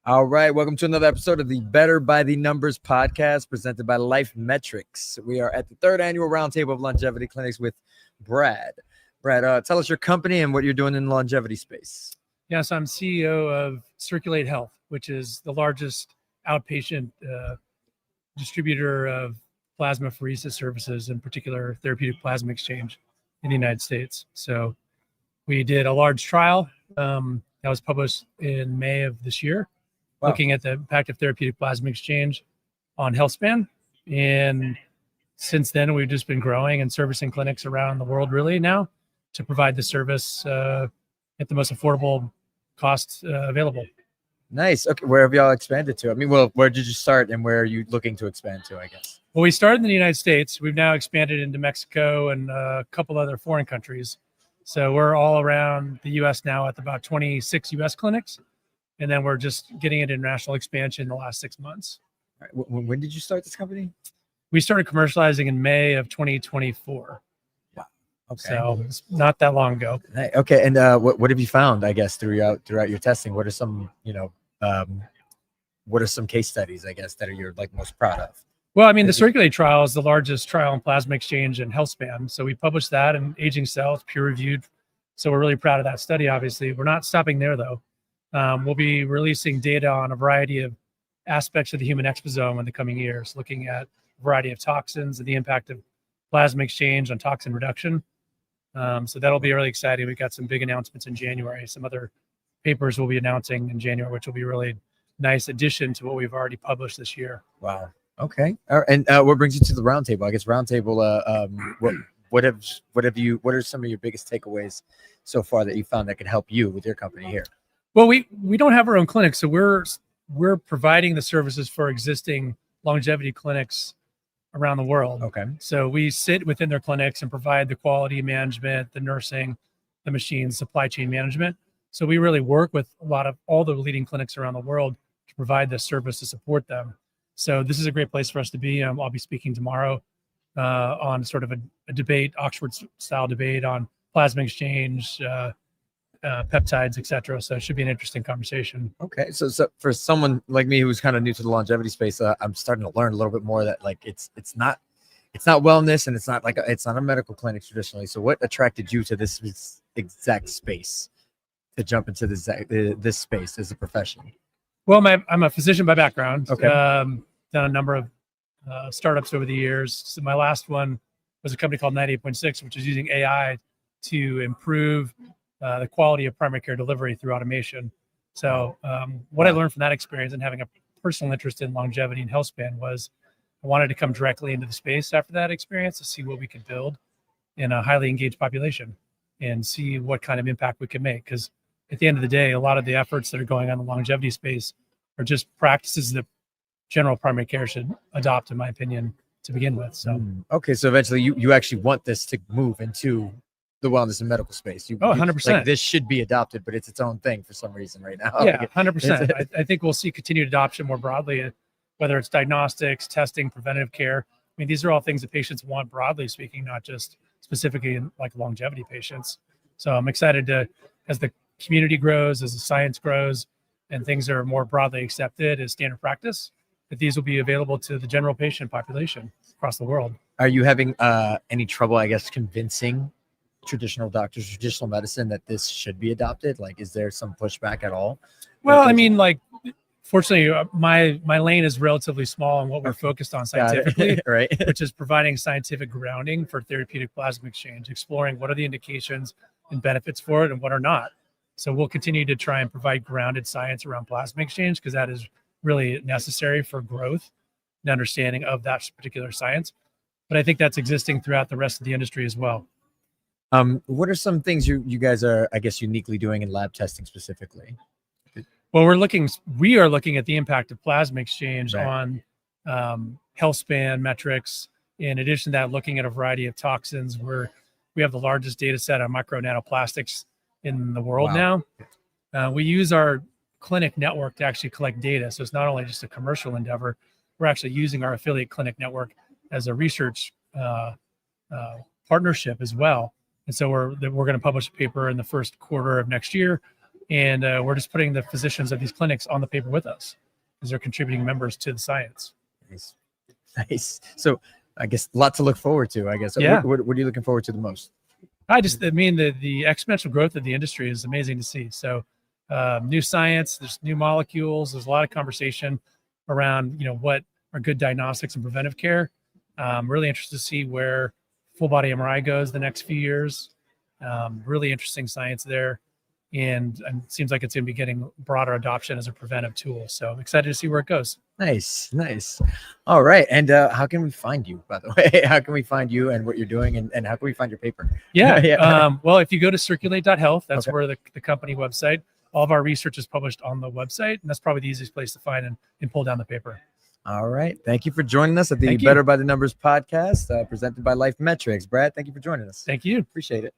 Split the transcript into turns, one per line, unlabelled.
All right, welcome to another episode of the Better by the Numbers podcast presented by Life Metrics. We are at the third annual Roundtable of Longevity Clinics with Brad. Brad, tell us your company and what you're doing in the longevity space.
Yes, I'm CEO of Circulate Health, which is the largest outpatient distributor of plasmapheresis services, in particular therapeutic plasma exchange in the United States. So we did a large trial that was published in May of this year, looking at the impact of therapeutic plasma exchange on health span. And since then, we've just been growing and servicing clinics around the world really now to provide the service at the most affordable cost available.
Nice. Okay, where have y'all expanded to? I mean, well, where did you start and where are you looking to expand to, I guess?
Well, we started in the United States. We've now expanded into Mexico and a couple other foreign countries. So we're all around the U.S. now at about 26 U.S. clinics. And then we're just getting into international expansion in the last 6 months.
All right. When did you start this company?
We started commercializing in May of 2024.
Wow. Okay.
So it's not that long ago.
Okay. And what have you found, I guess, throughout your testing? What are some, what are some case studies, I guess, that are you're most proud of?
Well, I mean, the Circulate trial is the largest trial in plasma exchange and health span. So we published that in Aging Cell. It's peer reviewed. So we're really proud of that study, obviously. We're not stopping there, though. We'll be releasing data on a variety of aspects of the human exposome in the coming years, looking at a variety of toxins and the impact of plasma exchange on toxin reduction. So that'll be really exciting. We've got some big announcements in January. Some other papers we'll be announcing in January, which will be a really nice addition to what we've already published this year.
Wow. Okay. All right. And what brings you to the Roundtable? I guess Roundtable. What are some of your biggest takeaways so far that you found that could help you with your company here?
Well, we don't have our own clinic, so we're providing the services for existing longevity clinics around the world.
Okay.
So we sit within their clinics and provide the quality management, the nursing, the machines, supply chain management. So we really work with all the leading clinics around the world to provide the service to support them. So this is a great place for us to be. I'll be speaking tomorrow on sort of a debate, Oxford-style debate on plasma exchange, peptides, et cetera. So it should be an interesting conversation.
Okay. So for someone like me who's kind of new to the longevity space, I'm starting to learn a little bit more that it's not wellness and it's not a medical clinic traditionally. So what attracted you to this exact space to jump into this space as a profession?
Well, I'm a physician by background.
Okay.
Done a number of startups over the years. So my last one was a company called 98.6, which is using AI to improve the quality of primary care delivery through automation. So what I learned from that experience and having a personal interest in longevity and health span was I wanted to come directly into the space after that experience to see what we could build in a highly engaged population and see what kind of impact we could make. Because at the end of the day, a lot of the efforts that are going on in the longevity space are just practices that general primary care should adopt, in my opinion, to begin with. So
okay, so eventually you actually want this to move into the wellness and medical space.
100%.
This should be adopted, but it's its own thing for some reason right now.
Yeah, 100%. I think we'll see continued adoption more broadly, whether it's diagnostics, testing, preventative care. I mean, these are all things that patients want, broadly speaking, not just specifically in longevity patients. So I'm excited as the community grows, as the science grows, and things are more broadly accepted as standard practice, that these will be available to the general patient population across the world.
Are you having any trouble, I guess, convincing traditional doctors, traditional medicine that this should be adopted? Is there some pushback at all?
Well, I mean, fortunately, my lane is relatively small on what we're focused on scientifically,
right?
Which is providing scientific grounding for therapeutic plasma exchange, exploring what are the indications and benefits for it and what are not. So we'll continue to try and provide grounded science around plasma exchange because that is really necessary for growth and understanding of that particular science. But I think that's existing throughout the rest of the industry as well.
What are some things you guys are, I guess, uniquely doing in lab testing specifically?
Well, we are looking at the impact of plasma exchange on health span metrics. In addition to that, looking at a variety of toxins. We have the largest data set on micro nanoplastics in the world now. We use our clinic network to actually collect data. So it's not only just a commercial endeavor, we're actually using our affiliate clinic network as a research partnership as well. And so we're going to publish a paper in the first quarter of next year And we're just putting the physicians of these clinics on the paper with us because they're contributing members to the science.
Nice. Nice. So I guess a lot to look forward to, I guess.
Yeah.
What are you looking forward to the most?
I mean, the exponential growth of the industry is amazing to see. So new science, there's new molecules, there's a lot of conversation around, what are good diagnostics and preventive care. Really interested to see where full body MRI goes the next few years. Really interesting science there. And it seems like it's going to be getting broader adoption as a preventive tool. So I'm excited to see where it goes.
Nice. All right. And how can we find you, by the way? How can we find you and what you're doing, and how can we find your paper?
Yeah. Well, if you go to circulate.health, that's
Okay.
where the company website, all of our research is published on the website. And that's probably the easiest place to find and pull down the paper.
All right. Thank you for joining us at the
Thank you.
Better by the Numbers podcast, presented by Life Metrics. Brad, thank you for joining us.
Thank you.
Appreciate it.